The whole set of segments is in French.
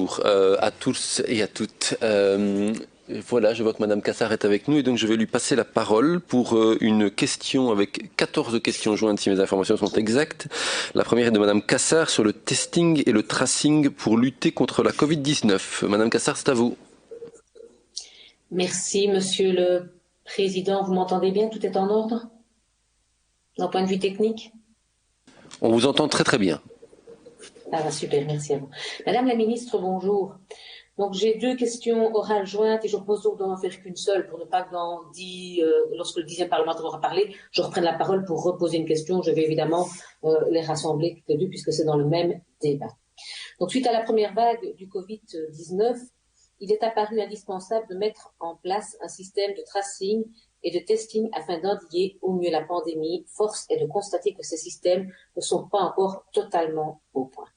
bonjour à tous et à toutes. Voilà, je vois que Madame Cassard est avec nous et donc je vais lui passer la parole pour une question avec 14 questions jointes si mes informations sont exactes. La première est de Madame Cassard sur le testing et le tracing pour lutter contre la Covid-19. Madame Cassard, c'est à vous. Merci, Monsieur le Président. Vous m'entendez bien? Tout est en ordre d'un point de vue technique? On vous entend très très bien. Ah, super, merci à vous. Madame la Ministre, bonjour. Donc j'ai deux questions orales jointes et je propose donc d'en faire qu'une seule pour ne pas que lorsque le 10e parlementaire aura parlé, je reprenne la parole pour reposer une question. Je vais évidemment les rassembler toutes les deux puisque c'est dans le même débat. Donc suite à la première vague du Covid-19, il est apparu indispensable de mettre en place un système de tracing et de testing afin d'endiguer au mieux la pandémie. Force est de constater que ces systèmes ne sont pas encore totalement au point.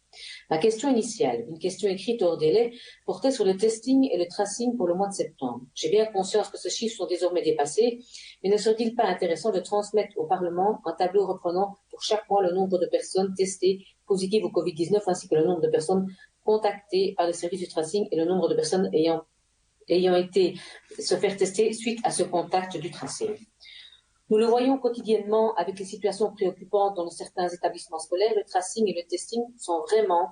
Ma question initiale, une question écrite hors délai, portait sur le testing et le tracing pour le mois de septembre. J'ai bien conscience que ces chiffres sont désormais dépassés, mais ne serait-il pas intéressant de transmettre au Parlement un tableau reprenant pour chaque mois le nombre de personnes testées positives au Covid-19 ainsi que le nombre de personnes contactées par le service du tracing et le nombre de personnes ayant été se faire tester suite à ce contact du tracing. Nous le voyons quotidiennement avec les situations préoccupantes dans certains établissements scolaires, le tracing et le testing sont vraiment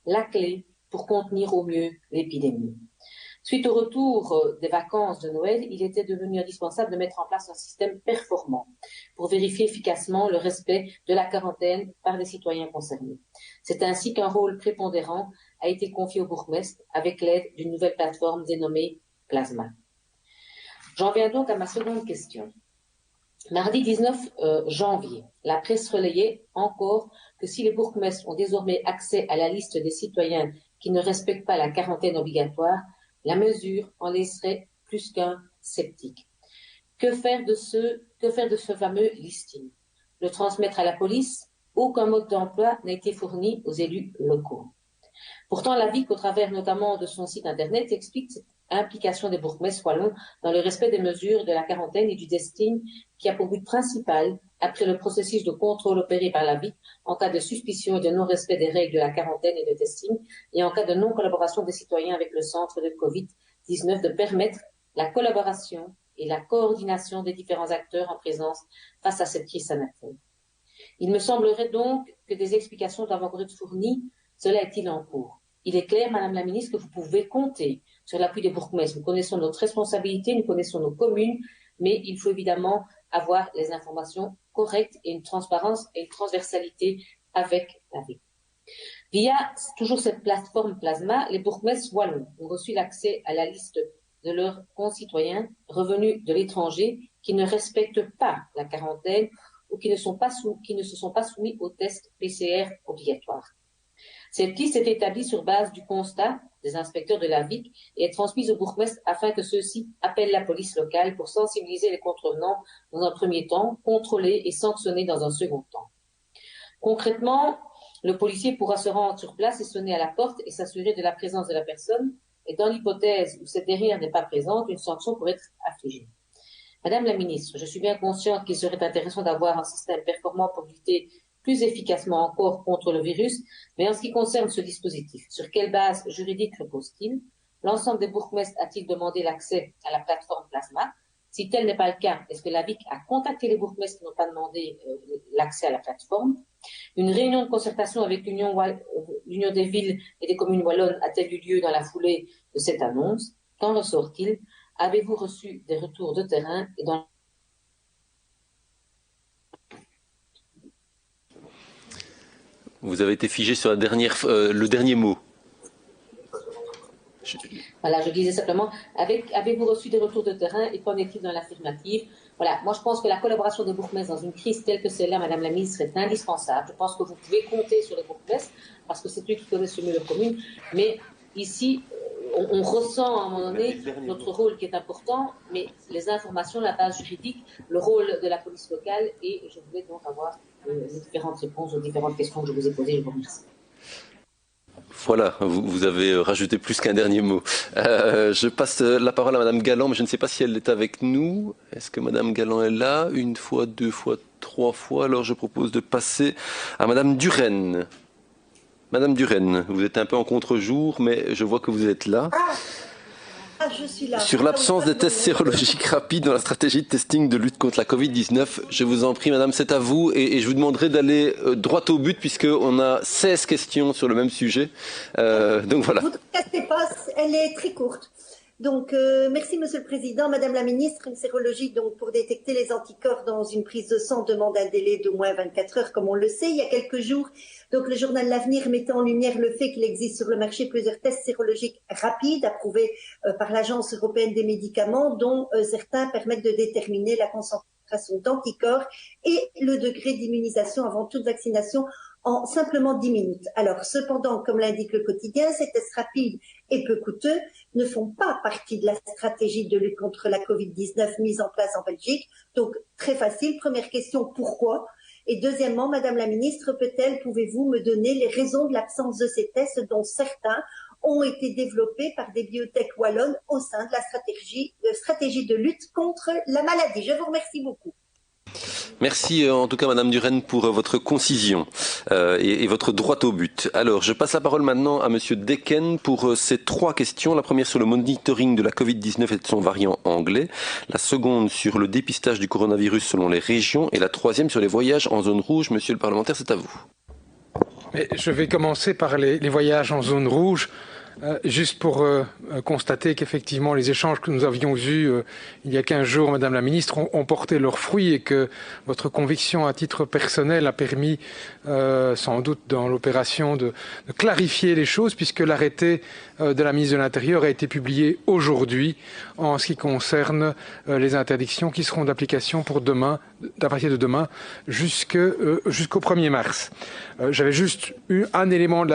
la clé pour contenir au mieux l'épidémie. Suite au retour des vacances de Noël, il était devenu indispensable de mettre en place un système performant pour vérifier efficacement le respect de la quarantaine par les citoyens concernés. C'est ainsi qu'un rôle prépondérant a été confié au bourgmestre avec l'aide d'une nouvelle plateforme dénommée Plasma. J'en viens donc à ma seconde question. Mardi 19 janvier, la presse relayait encore que si les bourgmestres ont désormais accès à la liste des citoyens qui ne respectent pas la quarantaine obligatoire, la mesure en laisserait plus qu'un sceptique. Que faire de ce fameux listing? Le transmettre à la police? Aucun mode d'emploi n'a été fourni aux élus locaux. Pourtant, la VIC, au travers notamment de son site internet, explique cette implication des bourgmestres wallons dans le respect des mesures de la quarantaine et du testing qui a pour but principal, après le processus de contrôle opéré par la VIC, en cas de suspicion et de non-respect des règles de la quarantaine et de testing, et en cas de non-collaboration des citoyens avec le centre de Covid-19, de permettre la collaboration et la coordination des différents acteurs en présence face à cette crise sanitaire. Il me semblerait donc que des explications doivent encore être fournies. Cela est-il en cours? Il est clair, Madame la Ministre, que vous pouvez compter sur l'appui des bourgmestres. Nous connaissons notre responsabilité, nous connaissons nos communes, mais il faut évidemment avoir les informations correctes et une transparence et une transversalité avec la ville. Via toujours cette plateforme Plasma, les bourgmestres wallons ont reçu l'accès à la liste de leurs concitoyens revenus de l'étranger qui ne respectent pas la quarantaine ou qui ne se sont pas soumis au test PCR obligatoire. Cette liste est établie sur base du constat des inspecteurs de la VIC et est transmise au bourgmestre afin que ceux-ci appellent la police locale pour sensibiliser les contrevenants dans un premier temps, contrôler et sanctionner dans un second temps. Concrètement, le policier pourra se rendre sur place et sonner à la porte et s'assurer de la présence de la personne. Et dans l'hypothèse où cette dernière n'est pas présente, une sanction pourrait être affligée. Madame la Ministre, je suis bien consciente qu'il serait intéressant d'avoir un système performant pour lutter plus efficacement encore contre le virus, mais en ce qui concerne ce dispositif, sur quelle base juridique repose-t-il? L'ensemble des bourgmestres a-t-il demandé l'accès à la plateforme Plasma? Si tel n'est pas le cas, est-ce que la VIC a contacté les bourgmestres qui n'ont pas demandé l'accès à la plateforme? Une réunion de concertation avec l'Union des villes et des communes wallonnes a-t-elle eu lieu dans la foulée de cette annonce? Qu'en ressort-il? Avez-vous reçu des retours de terrain et dans... Vous avez été figé sur le dernier mot. Voilà, je disais simplement, avez-vous reçu des retours de terrain et qu'en est-il dans l'affirmative? Voilà, moi je pense que la collaboration des bourgmestres dans une crise telle que celle-là, Madame la Ministre, est indispensable. Je pense que vous pouvez compter sur les bourgmestres parce que c'est eux qui connaissent le mieux leur commune. Mais ici, on ressent à un moment donné notre rôle qui est important, mais les informations, la base juridique, le rôle de la police locale, et je voulais donc avoir les différentes réponses aux différentes questions que je vous ai posées. Je vous remercie. Voilà, vous avez rajouté plus qu'un dernier mot. Je passe la parole à Madame Galland, mais je ne sais pas si elle est avec nous. Est-ce que Madame Galland est là? Une fois, deux fois, trois fois. Alors je propose de passer à Madame Duren. Madame Duren, vous êtes un peu en contre-jour, mais je vois que vous êtes là. Je suis là. Sur l'absence de tests sérologiques rapides dans la stratégie de testing de lutte contre la Covid-19, je vous en prie, madame, c'est à vous. Et je vous demanderai d'aller droit au but, puisqu'on a 16 questions sur le même sujet. Donc voilà. Vous ne cassez pas, elle est très courte. Donc, merci Monsieur le Président. Madame la Ministre, une sérologie donc, pour détecter les anticorps dans une prise de sang demande un délai d'au moins 24 heures, comme on le sait. Il y a quelques jours, donc, le journal L'Avenir mettait en lumière le fait qu'il existe sur le marché plusieurs tests sérologiques rapides approuvés par l'Agence européenne des médicaments, dont certains permettent de déterminer la concentration d'anticorps et le degré d'immunisation avant toute vaccination en simplement 10 minutes. Alors, cependant, comme l'indique le quotidien, ces tests rapides et peu coûteux ne font pas partie de la stratégie de lutte contre la Covid-19 mise en place en Belgique. Donc, très facile. Première question, pourquoi? Et deuxièmement, Madame la Ministre, pouvez-vous me donner les raisons de l'absence de ces tests dont certains ont été développés par des biotech wallonnes au sein de la stratégie de lutte contre la maladie? Je vous remercie beaucoup. Merci en tout cas Madame Duren pour votre concision et votre droit au but. Alors je passe la parole maintenant à Monsieur Decken pour ces 3 questions. La première sur le monitoring de la Covid-19 et de son variant anglais. La seconde sur le dépistage du coronavirus selon les régions. Et la troisième sur les voyages en zone rouge. Monsieur le parlementaire, c'est à vous. Mais je vais commencer par les voyages en zone rouge. Juste pour constater qu'effectivement les échanges que nous avions eus il y a 15 jours, Madame la Ministre, ont porté leurs fruits et que votre conviction à titre personnel a permis sans doute dans l'opération de clarifier les choses puisque l'arrêté de la ministre de l'Intérieur a été publié aujourd'hui en ce qui concerne les interdictions qui seront d'application pour demain, à partir de demain jusqu'au 1er mars. J'avais juste eu un élément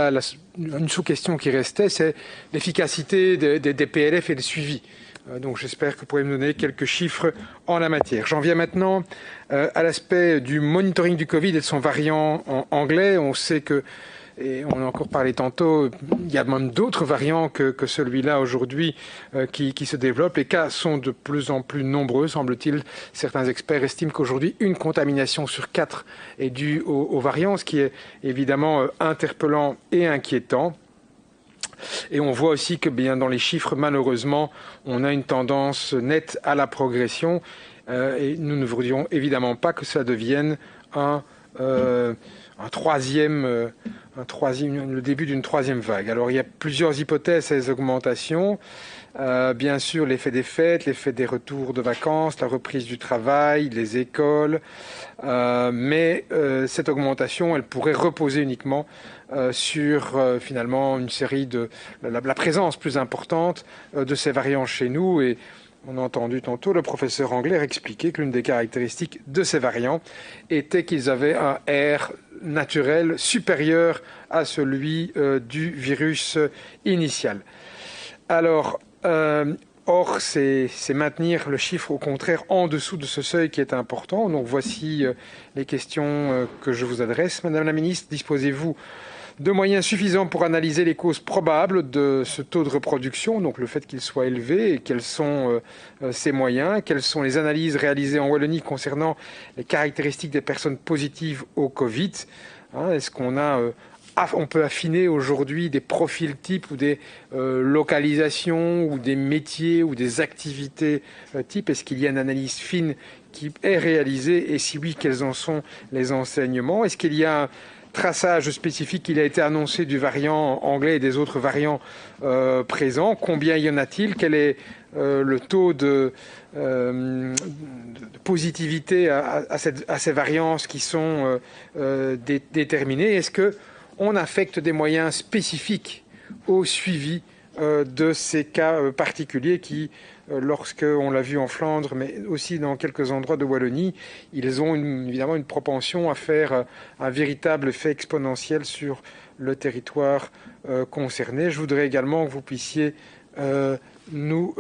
une sous-question qui restait, c'est l'efficacité des PLF et le suivi. Donc j'espère que vous pourrez me donner quelques chiffres en la matière. J'en viens maintenant à l'aspect du monitoring du Covid et de son variant anglais. On sait que, et on a encore parlé tantôt, il y a même d'autres variants que celui-là aujourd'hui qui se développent. Les cas sont de plus en plus nombreux, semble-t-il. Certains experts estiment qu'aujourd'hui, une contamination sur 4 est due aux variants, ce qui est évidemment interpellant et inquiétant. Et on voit aussi que bien dans les chiffres, malheureusement, on a une tendance nette à la progression. Et nous ne voudrions évidemment pas que ça devienne le début d'une troisième vague. Alors il y a plusieurs hypothèses à ces augmentations. Bien sûr, l'effet des fêtes, l'effet des retours de vacances, la reprise du travail, les écoles. Mais cette augmentation, elle pourrait reposer uniquement sur finalement une série de la présence plus importante de ces variants chez nous. Et on a entendu tantôt le professeur Angler expliquer que l'une des caractéristiques de ces variants était qu'ils avaient un R naturel supérieur à celui du virus initial. Alors, or, c'est maintenir le chiffre au contraire en dessous de ce seuil qui est important. Donc voici les questions que je vous adresse. Madame la Ministre, disposez-vous de moyens suffisants pour analyser les causes probables de ce taux de reproduction, donc le fait qu'il soit élevé, et quels sont ces moyens, quelles sont les analyses réalisées en Wallonie concernant les caractéristiques des personnes positives au Covid. Est-ce qu'on on peut affiner aujourd'hui des profils types ou des localisations ou des métiers ou des activités types? Est-ce qu'il y a une analyse fine qui est réalisée et si oui, quels en sont les enseignements? Est-ce qu'il y a un traçage spécifique qui a été annoncé du variant anglais et des autres variants présents? Combien y en a-t-il? Quel est le taux de positivité à ces variances qui sont déterminées? Est-ce qu'on affecte des moyens spécifiques au suivi de ces cas particuliers qui, lorsqu'on l'a vu en Flandre, mais aussi dans quelques endroits de Wallonie, ils ont évidemment une propension à faire un véritable effet exponentiel sur le territoire concerné. Je voudrais également que vous puissiez nous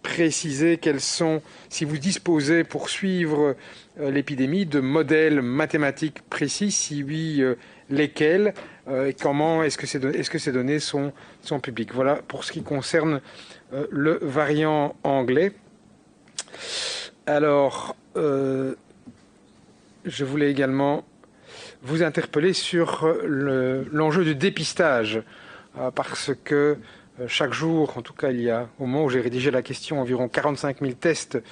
préciser quels sont, si vous disposez pour suivre l'épidémie, de modèles mathématiques précis, si oui, lesquels, et comment est-ce que ces données sont publiques. Voilà pour ce qui concerne le variant anglais. Alors, je voulais également vous interpeller sur l'enjeu du dépistage, parce que chaque jour, en tout cas au moment où j'ai rédigé la question, environ 45 000 tests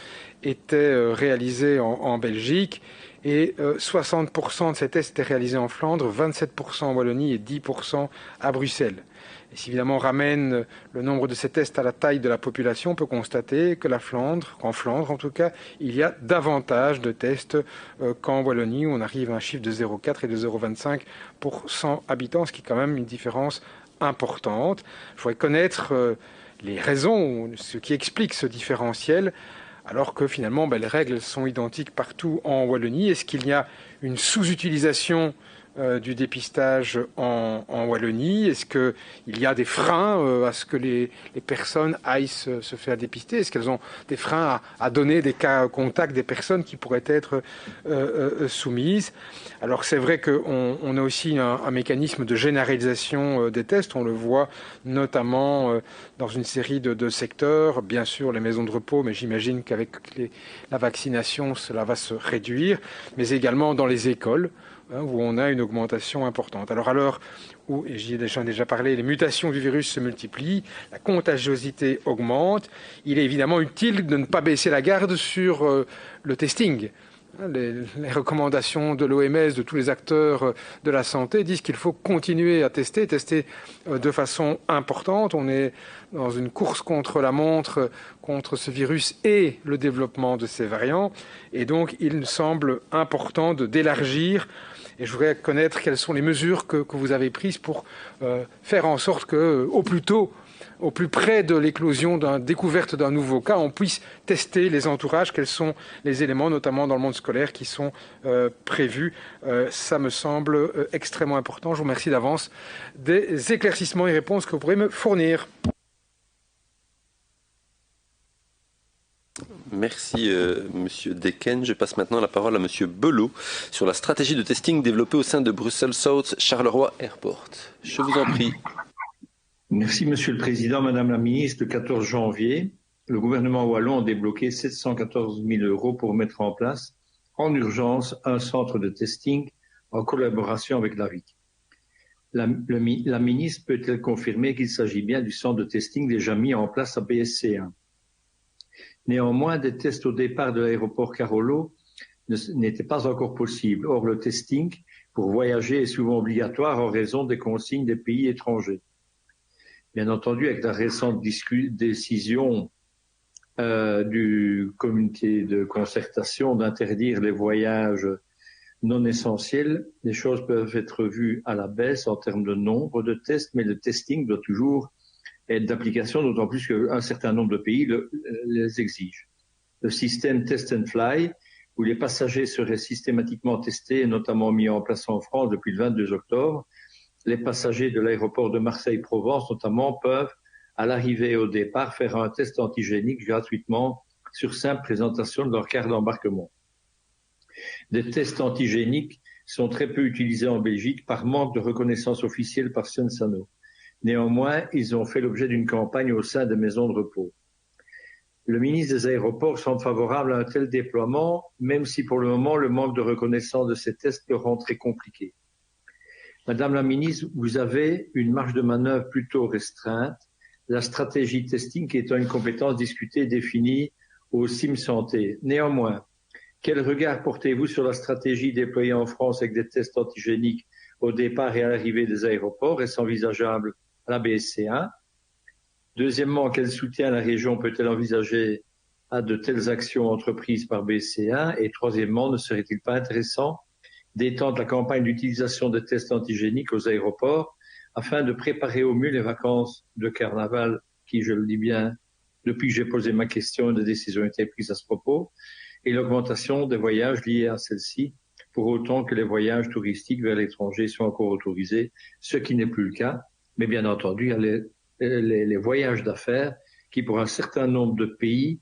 étaient réalisés en Belgique, et 60% de ces tests étaient réalisés en Flandre, 27% en Wallonie et 10% à Bruxelles. Et si évidemment on ramène le nombre de ces tests à la taille de la population, on peut constater que qu'en Flandre en tout cas, il y a davantage de tests qu'en Wallonie, où on arrive à un chiffre de 0,4 et de 0,25 pour 100 habitants, ce qui est quand même une différence importante. Il faudrait connaître les raisons, ce qui explique ce différentiel, alors que finalement les règles sont identiques partout en Wallonie. Est-ce qu'il y a une sous-utilisation du dépistage en Wallonie? Est-ce qu'il y a des freins à ce que les personnes aillent se faire dépister? Est-ce qu'elles ont des freins à donner des cas contacts des personnes qui pourraient être soumises? Alors c'est vrai qu'on a aussi un mécanisme de généralisation des tests. On le voit notamment dans une série de secteurs, bien sûr les maisons de repos, mais j'imagine qu'avec la vaccination, cela va se réduire, mais également dans les écoles, où on a une augmentation importante. Alors à l'heure où, et j'y ai déjà parlé, les mutations du virus se multiplient, la contagiosité augmente, il est évidemment utile de ne pas baisser la garde sur le testing. Les recommandations de l'OMS, de tous les acteurs de la santé disent qu'il faut continuer à tester de façon importante. On est dans une course contre la montre, contre ce virus et le développement de ces variants. Et donc, il me semble important d'élargir. Et je voudrais connaître quelles sont les mesures que vous avez prises pour faire en sorte que, au plus tôt, au plus près de l'éclosion découverte d'un nouveau cas, on puisse tester les entourages, quels sont les éléments, notamment dans le monde scolaire, qui sont prévus. Ça me semble extrêmement important. Je vous remercie d'avance des éclaircissements et réponses que vous pourrez me fournir. Merci Monsieur Deken. Je passe maintenant la parole à Monsieur Belot sur la stratégie de testing développée au sein de Brussels South Charleroi Airport. Je vous en prie. Merci Monsieur le Président, Madame la Ministre. Le 14 janvier, le gouvernement wallon a débloqué 714 000 € pour mettre en place en urgence un centre de testing en collaboration avec l'AVIC. La ministre peut-elle confirmer qu'il s'agit bien du centre de testing déjà mis en place à BSC1? Néanmoins, des tests au départ de l'aéroport Carolo n'étaient pas encore possibles. Or, le testing pour voyager est souvent obligatoire en raison des consignes des pays étrangers. Bien entendu, avec la récente décision du comité de concertation d'interdire les voyages non essentiels, les choses peuvent être vues à la baisse en termes de nombre de tests, mais le testing doit toujours être d'application, d'autant plus qu'un certain nombre de pays les exigent. Le système Test and Fly, où les passagers seraient systématiquement testés, et notamment mis en place en France depuis le 22 octobre, les passagers de l'aéroport de Marseille-Provence, notamment, peuvent, à l'arrivée et au départ, faire un test antigénique gratuitement sur simple présentation de leur carte d'embarquement. Des tests antigéniques sont très peu utilisés en Belgique par manque de reconnaissance officielle par Sensano. Néanmoins, ils ont fait l'objet d'une campagne au sein des maisons de repos. Le ministre des Aéroports semble favorable à un tel déploiement, même si pour le moment, le manque de reconnaissance de ces tests le rend très compliqué. Madame la ministre, vous avez une marge de manœuvre plutôt restreinte, la stratégie testing étant une compétence discutée et définie au CIM Santé. Néanmoins, quel regard portez-vous sur la stratégie déployée en France avec des tests antigéniques au départ et à l'arrivée des aéroports? Est-ce envisageable à la BSC1? Deuxièmement, quel soutien la région peut-elle envisager à de telles actions entreprises par BSC1? Et troisièmement, ne serait-il pas intéressant d'étendre la campagne d'utilisation de tests antigéniques aux aéroports afin de préparer au mieux les vacances de carnaval qui, je le dis bien, depuis que j'ai posé ma question, des décisions ont été prises à ce propos, et l'augmentation des voyages liés à celle-ci, pour autant que les voyages touristiques vers l'étranger soient encore autorisés, ce qui n'est plus le cas. Mais bien entendu, il y a les voyages d'affaires qui, pour un certain nombre de pays,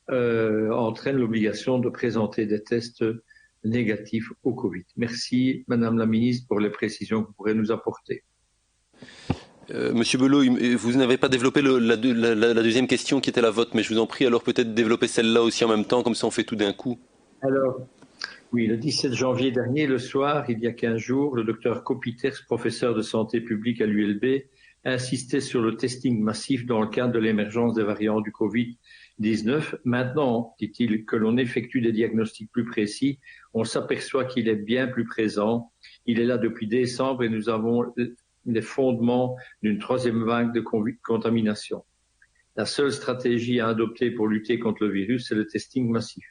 entraînent l'obligation de présenter des tests négatifs au Covid. Merci, Madame la Ministre, pour les précisions que vous pourrez nous apporter. Monsieur Belot, vous n'avez pas développé la deuxième question qui était la vôtre, mais je vous en prie, alors peut-être développer celle-là aussi en même temps, comme ça on fait tout d'un coup. Alors, Oui, le 17 janvier dernier, le soir, il y a 15 jours, le docteur Copiters, professeur de santé publique à l'ULB, insistait sur le testing massif dans le cadre de l'émergence des variants du Covid-19. Maintenant, dit-il, que l'on effectue des diagnostics plus précis, on s'aperçoit qu'il est bien plus présent. Il est là depuis décembre et nous avons les fondements d'une troisième vague de contamination. La seule stratégie à adopter pour lutter contre le virus, c'est le testing massif.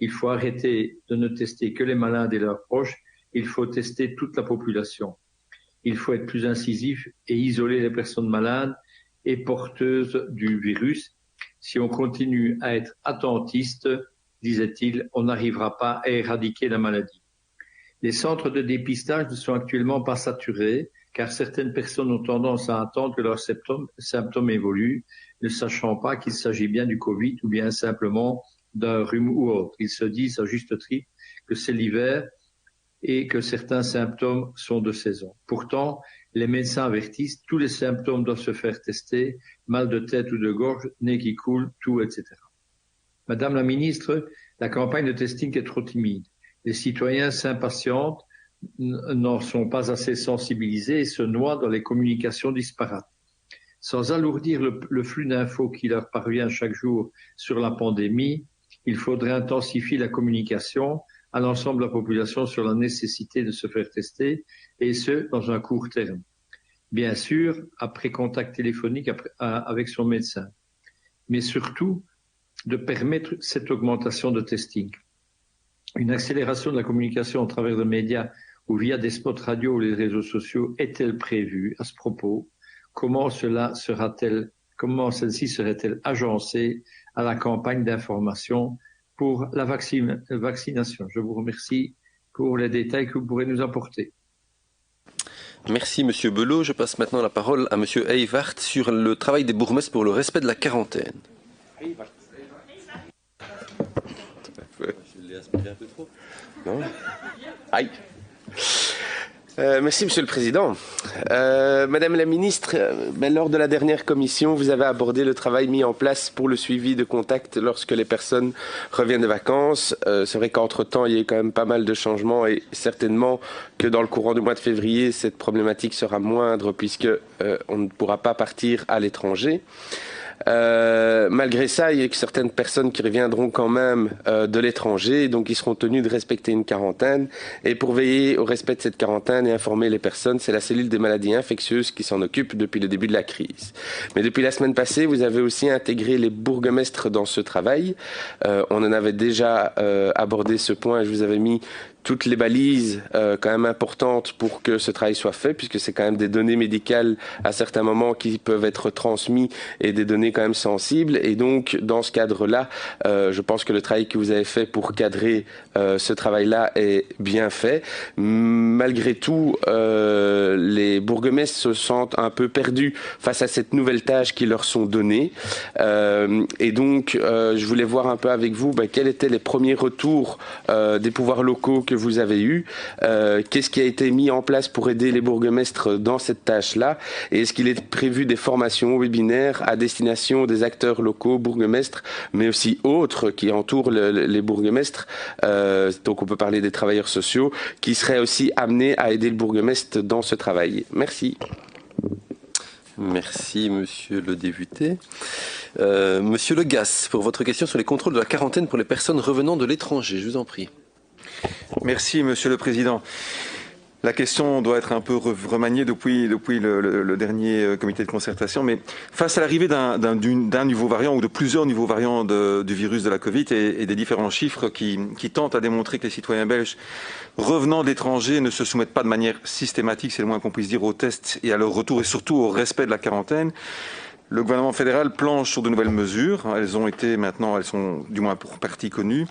Il faut arrêter de ne tester que les malades et leurs proches. Il faut tester toute la population. Il faut être plus incisif et isoler les personnes malades et porteuses du virus. Si on continue à être attentiste, disait-il, on n'arrivera pas à éradiquer la maladie. Les centres de dépistage ne sont actuellement pas saturés car certaines personnes ont tendance à attendre que leurs symptômes évoluent, ne sachant pas qu'il s'agit bien du Covid ou bien simplement d'un rhume ou autre. Ils se disent à juste titre que c'est l'hiver et que certains symptômes sont de saison. Pourtant, les médecins avertissent, tous les symptômes doivent se faire tester, mal de tête ou de gorge, nez qui coule, tout, etc. Madame la ministre, la campagne de testing est trop timide. Les citoyens s'impatientent, n'en sont pas assez sensibilisés et se noient dans les communications disparates. Sans alourdir le flux d'infos qui leur parvient chaque jour sur la pandémie, il faudrait intensifier la communication à l'ensemble de la population sur la nécessité de se faire tester, et ce, dans un court terme. Bien sûr, après contact téléphonique avec son médecin, mais surtout de permettre cette augmentation de testing. Une accélération de la communication à travers les médias ou via des spots radio ou les réseaux sociaux est-elle prévue à ce propos? Comment celle-ci serait-elle agencée à la campagne d'information pour la vaccination? Je vous remercie pour les détails que vous pourrez nous apporter. Merci Monsieur Belot. Je passe maintenant la parole à Monsieur Eyvart sur le travail des bourgmestres pour le respect de la quarantaine. Je l'ai aspiré un peu trop. Non. Aïe. Merci Monsieur le Président. Madame la Ministre, lors de la dernière commission, vous avez abordé le travail mis en place pour le suivi de contact lorsque les personnes reviennent de vacances. C'est vrai qu'entre-temps, il y a eu quand même pas mal de changements et certainement que dans le courant du mois de février, cette problématique sera moindre puisque on ne pourra pas partir à l'étranger. Malgré ça, il y a certaines personnes qui reviendront quand même de l'étranger, donc ils seront tenus de respecter une quarantaine. Et pour veiller au respect de cette quarantaine et informer les personnes, c'est la cellule des maladies infectieuses qui s'en occupe depuis le début de la crise. Mais depuis la semaine passée, vous avez aussi intégré les bourgmestres dans ce travail. On en avait déjà abordé ce point et je vous avais mis toutes les balises quand même importantes pour que ce travail soit fait, puisque c'est quand même des données médicales à certains moments qui peuvent être transmises et des données quand même sensibles. Et donc, dans ce cadre-là, je pense que le travail que vous avez fait pour cadrer ce travail-là est bien fait. Malgré tout, les bourgmestres se sentent un peu perdus face à cette nouvelle tâche qui leur sont données. Et donc, je voulais voir un peu avec vous quels étaient les premiers retours des pouvoirs locaux que vous avez eu, qu'est-ce qui a été mis en place pour aider les bourgmestres dans cette tâche-là, et est-ce qu'il est prévu des formations webinaires à destination des acteurs locaux, bourgmestres, mais aussi autres qui entourent les bourgmestres, donc on peut parler des travailleurs sociaux, qui seraient aussi amenés à aider le bourgmestre dans ce travail. Merci. Merci Monsieur le député. Monsieur Le Gaz, pour votre question sur les contrôles de la quarantaine pour les personnes revenant de l'étranger, je vous en prie. Merci Monsieur le Président. La question doit être un peu remaniée depuis le dernier comité de concertation, mais face à l'arrivée d'un nouveau variant ou de plusieurs nouveaux variants du virus de la Covid et des différents chiffres qui tentent à démontrer que les citoyens belges revenant de l'étranger ne se soumettent pas de manière systématique, c'est le moins qu'on puisse dire, aux tests et à leur retour et surtout au respect de la quarantaine, le gouvernement fédéral planche sur de nouvelles mesures. Elles sont du moins pour partie connues.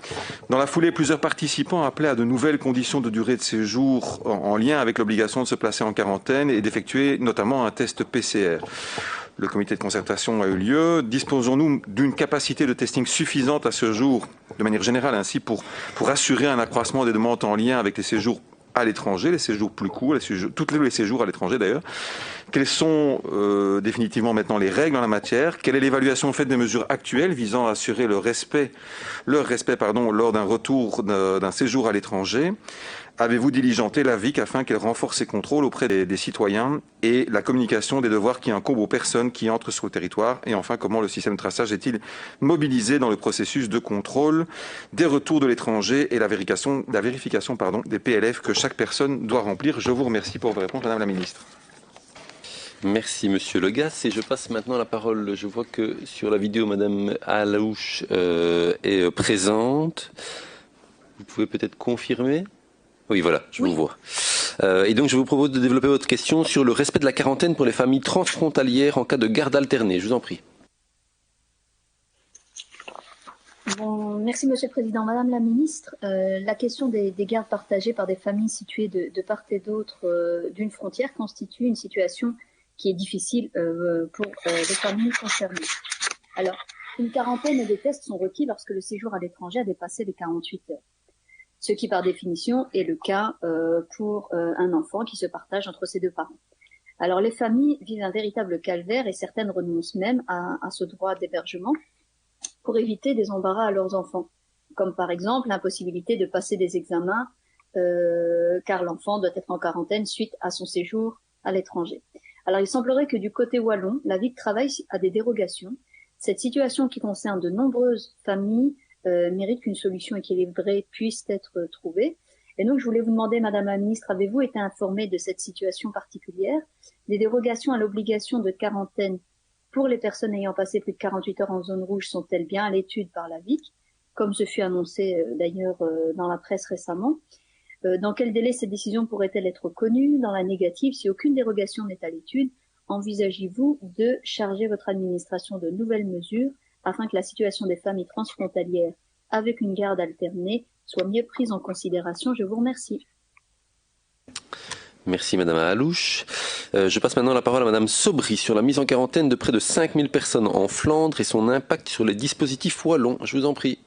Dans la foulée, plusieurs participants appelaient à de nouvelles conditions de durée de séjour en lien avec l'obligation de se placer en quarantaine et d'effectuer notamment un test PCR. Le comité de concertation a eu lieu. Disposons-nous d'une capacité de testing suffisante à ce jour, de manière générale ainsi, pour assurer un accroissement des demandes en lien avec les séjours à l'étranger, les séjours plus courts, tous les séjours à l'étranger d'ailleurs. Quelles sont définitivement maintenant les règles en la matière? Quelle est l'évaluation faite des mesures actuelles visant à assurer leur respect lors d'un retour d'un séjour à l'étranger? Avez-vous diligenté la VIC afin qu'elle renforce ses contrôles auprès des citoyens et la communication des devoirs qui incombent aux personnes qui entrent sur le territoire? Et enfin, comment le système de traçage est-il mobilisé dans le processus de contrôle des retours de l'étranger et la vérification des PLF que chaque personne doit remplir? Je vous remercie pour vos réponses, Madame la Ministre. Merci Monsieur Legas et je passe maintenant la parole. Je vois que sur la vidéo Madame Alouche est présente. Vous pouvez peut-être confirmer? Oui, voilà, je vous vois. Et donc je vous propose de développer votre question sur le respect de la quarantaine pour les familles transfrontalières en cas de garde alternée. Je vous en prie. Bon, merci Monsieur le Président. Madame la Ministre, la question des gardes partagées par des familles situées de part et d'autre d'une frontière constitue une situation qui est difficile pour les familles concernées. Alors, une quarantaine et des tests sont requis lorsque le séjour à l'étranger a dépassé les 48 heures. Ce qui, par définition, est le cas pour un enfant qui se partage entre ses deux parents. Alors, les familles vivent un véritable calvaire et certaines renoncent même à ce droit d'hébergement pour éviter des embarras à leurs enfants, comme par exemple l'impossibilité de passer des examens car l'enfant doit être en quarantaine suite à son séjour à l'étranger. Alors, il semblerait que du côté wallon, la VIC travaille à des dérogations. Cette situation qui concerne de nombreuses familles mérite qu'une solution équilibrée puisse être trouvée. Et donc, je voulais vous demander, Madame la Ministre, avez-vous été informée de cette situation particulière? Les dérogations à l'obligation de quarantaine pour les personnes ayant passé plus de 48 heures en zone rouge sont-elles bien à l'étude par la VIC, comme ce fut annoncé d'ailleurs dans la presse récemment? Dans quel délai cette décision pourrait-elle être connue? Dans la négative, si aucune dérogation n'est à l'étude, envisagez-vous de charger votre administration de nouvelles mesures afin que la situation des familles transfrontalières avec une garde alternée soit mieux prise en considération? Je vous remercie. Merci Madame Alouche. Je passe maintenant la parole à Madame Sobry sur la mise en quarantaine de près de 5000 personnes en Flandre et son impact sur les dispositifs wallons. Je vous en prie.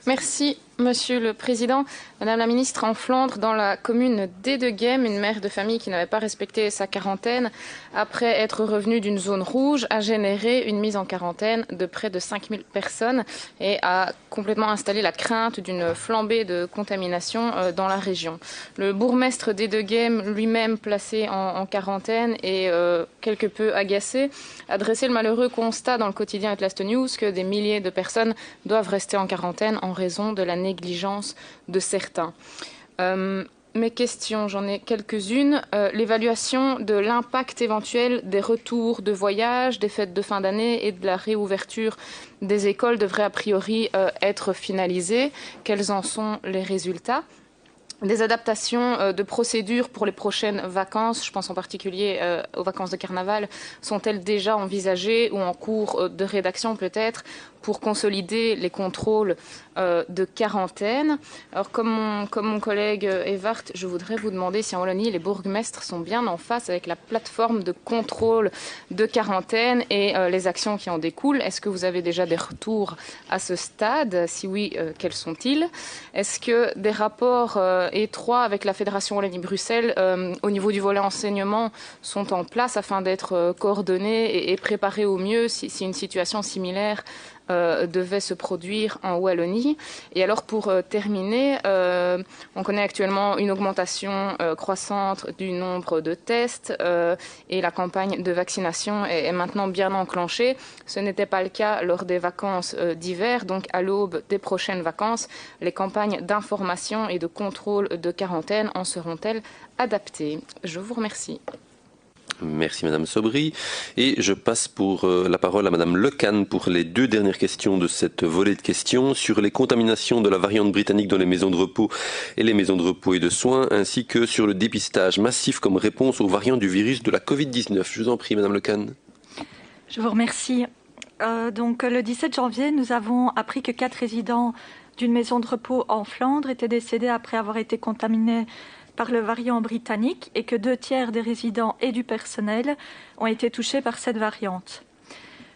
Merci Monsieur le Président. Madame la Ministre, en Flandre, dans la commune d'Edegem, une mère de famille qui n'avait pas respecté sa quarantaine, après être revenue d'une zone rouge, a généré une mise en quarantaine de près de 5000 personnes et a complètement installé la crainte d'une flambée de contamination dans la région. Le bourgmestre d'Edegem, lui-même placé en quarantaine et quelque peu agacé, a dressé le malheureux constat dans le quotidien Atlas News que des milliers de personnes doivent rester en quarantaine en raison de la négligence de certains. Mes questions, j'en ai quelques-unes. L'évaluation de l'impact éventuel des retours de voyage, des fêtes de fin d'année et de la réouverture des écoles devrait a priori être finalisée. Quels en sont les résultats ? Des adaptations de procédures pour les prochaines vacances, je pense en particulier aux vacances de carnaval, sont-elles déjà envisagées ou en cours de rédaction peut-être pour consolider les contrôles de quarantaine? Alors comme mon collègue Evart, je voudrais vous demander si en Wallonie les bourgmestres sont bien en face avec la plateforme de contrôle de quarantaine et les actions qui en découlent. Est-ce que vous avez déjà des retours à ce stade? Si oui, quels sont-ils? Est-ce que des rapports étroits avec la Fédération Wallonie-Bruxelles au niveau du volet enseignement sont en place afin d'être coordonnés et préparés au mieux si une situation similaire devait se produire en Wallonie? Et alors pour terminer, on connaît actuellement une augmentation croissante du nombre de tests et la campagne de vaccination est maintenant bien enclenchée. Ce n'était pas le cas lors des vacances d'hiver, donc à l'aube des prochaines vacances, les campagnes d'information et de contrôle de quarantaine en seront-elles adaptées? Je vous remercie. Merci Madame Sobry. Et je passe la parole à Madame Lecan pour les deux dernières questions de cette volée de questions sur les contaminations de la variante britannique dans les maisons de repos et les maisons de repos et de soins, ainsi que sur le dépistage massif comme réponse aux variants du virus de la Covid-19. Je vous en prie Madame Lecan. Je vous remercie. Donc le 17 janvier, nous avons appris que 4 résidents d'une maison de repos en Flandre étaient décédés après avoir été contaminés par le variant britannique et que 2 tiers des résidents et du personnel ont été touchés par cette variante.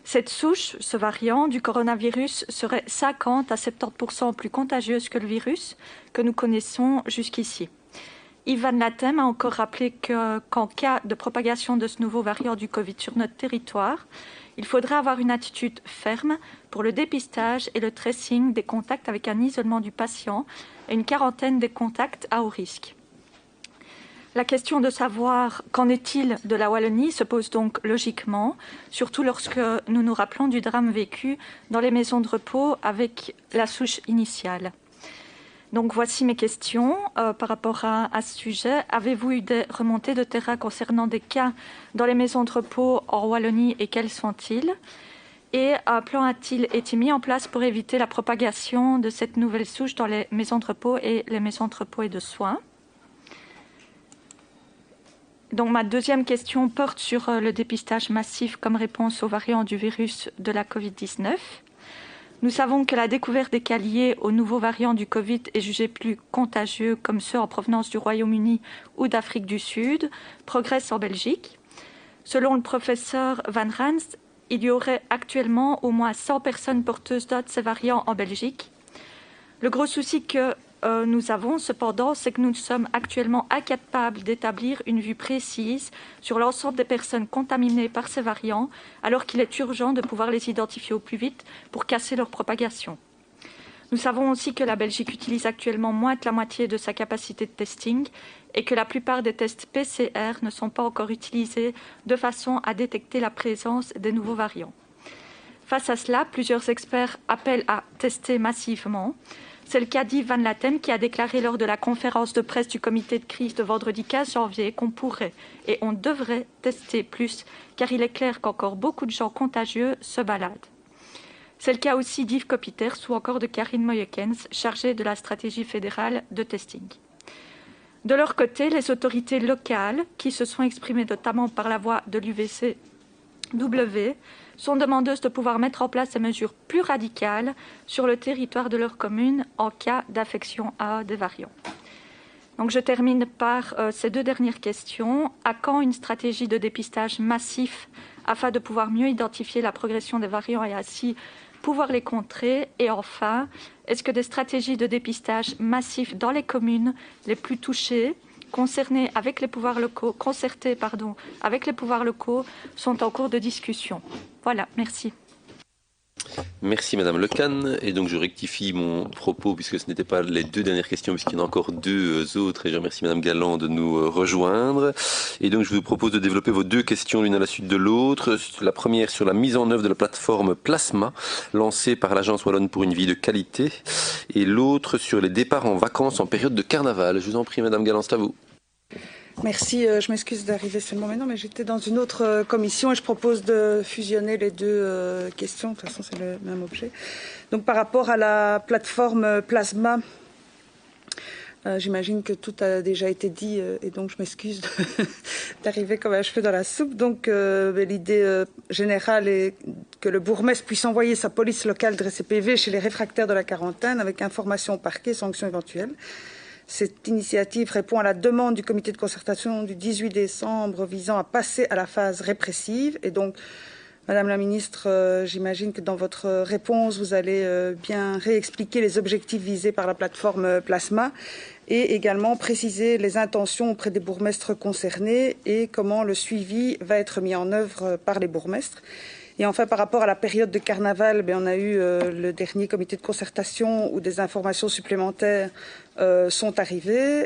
Cette souche, ce variant du coronavirus, serait 50 à 70% plus contagieuse que le virus que nous connaissons jusqu'ici. Yves Van Latem a encore rappelé qu'en cas de propagation de ce nouveau variant du Covid sur notre territoire, il faudrait avoir une attitude ferme pour le dépistage et le tracing des contacts avec un isolement du patient et une quarantaine des contacts à haut risque. La question de savoir qu'en est-il de la Wallonie se pose donc logiquement, surtout lorsque nous nous rappelons du drame vécu dans les maisons de repos avec la souche initiale. Donc voici mes questions par rapport à ce sujet. Avez-vous eu des remontées de terrain concernant des cas dans les maisons de repos en Wallonie et quels sont-ils? Et un plan a-t-il été mis en place pour éviter la propagation de cette nouvelle souche dans les maisons de repos et les maisons de repos et de soins? Donc ma deuxième question porte sur le dépistage massif comme réponse aux variants du virus de la Covid-19. Nous savons que la découverte des cas liés aux nouveaux variants du Covid est jugée plus contagieux, comme ceux en provenance du Royaume-Uni ou d'Afrique du Sud, progresse en Belgique. Selon le professeur Van Ranst, il y aurait actuellement au moins 100 personnes porteuses d'un de ces variants en Belgique. Le gros souci que nous avons cependant, c'est que nous sommes actuellement incapables d'établir une vue précise sur l'ensemble des personnes contaminées par ces variants, alors qu'il est urgent de pouvoir les identifier au plus vite pour casser leur propagation. Nous savons aussi que la Belgique utilise actuellement moins de la moitié de sa capacité de testing et que la plupart des tests PCR ne sont pas encore utilisés de façon à détecter la présence des nouveaux variants. Face à cela, plusieurs experts appellent à tester massivement. C'est le cas d'Yves Van Latem qui a déclaré lors de la conférence de presse du comité de crise de vendredi 15 janvier qu'on pourrait et on devrait tester plus, car il est clair qu'encore beaucoup de gens contagieux se baladent. C'est le cas aussi d'Yves Copiters ou encore de Karine Moyekens, chargée de la stratégie fédérale de testing. De leur côté, les autorités locales, qui se sont exprimées notamment par la voix de l'UVCW, sont demandeuses de pouvoir mettre en place des mesures plus radicales sur le territoire de leur commune en cas d'affection à des variants. Donc je termine par ces deux dernières questions. À quand une stratégie de dépistage massif afin de pouvoir mieux identifier la progression des variants et ainsi pouvoir les contrer? Et enfin, est-ce que des stratégies de dépistage massif dans les communes les plus touchées, concertées avec les pouvoirs locaux, sont en cours de discussion? Voilà, merci. Merci Madame Lecane. Et donc je rectifie mon propos puisque ce n'étaient pas les deux dernières questions puisqu'il y en a encore deux autres et je remercie Madame Galland de nous rejoindre. Et donc je vous propose de développer vos deux questions l'une à la suite de l'autre. La première sur la mise en œuvre de la plateforme Plasma lancée par l'Agence Wallonne pour une vie de qualité et l'autre sur les départs en vacances en période de carnaval. Je vous en prie Madame Galland, c'est à vous. Merci, je m'excuse d'arriver seulement maintenant, mais j'étais dans une autre commission et je propose de fusionner les deux questions. De toute façon, c'est le même objet. Donc, par rapport à la plateforme Plasma, j'imagine que tout a déjà été dit et donc je m'excuse d'arriver comme un cheveu dans la soupe. Donc, l'idée générale est que le bourgmestre puisse envoyer sa police locale de RCPV chez les réfractaires de la quarantaine avec information au parquet, sanctions éventuelles. Cette initiative répond à la demande du comité de concertation du 18 décembre visant à passer à la phase répressive. Et donc, Madame la Ministre, j'imagine que dans votre réponse, vous allez bien réexpliquer les objectifs visés par la plateforme Plasma et également préciser les intentions auprès des bourgmestres concernés et comment le suivi va être mis en œuvre par les bourgmestres. Et enfin, par rapport à la période de carnaval, on a eu le dernier comité de concertation où des informations supplémentaires sont arrivées.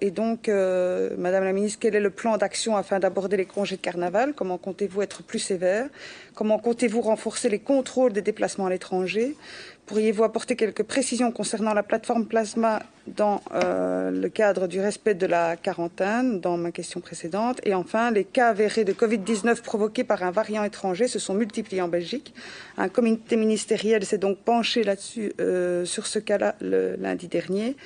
Et donc, Madame la Ministre, quel est le plan d'action afin d'aborder les congés de carnaval? Comment comptez-vous être plus sévère? Comment comptez-vous renforcer les contrôles des déplacements à l'étranger? Pourriez-vous apporter quelques précisions concernant la plateforme Plasma dans le cadre du respect de la quarantaine, dans ma question précédente? Et enfin, les cas avérés de Covid-19 provoqués par un variant étranger se sont multipliés en Belgique. Un comité ministériel s'est donc penché là-dessus, sur ce cas-là, le lundi dernier,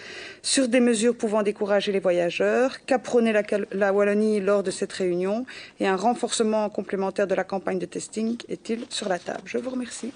sur des mesures pouvant décourager les voyageurs, qu'a prôné la Wallonie lors de cette réunion, et un renforcement complémentaire de la campagne de testing est-il sur la table? Je vous remercie.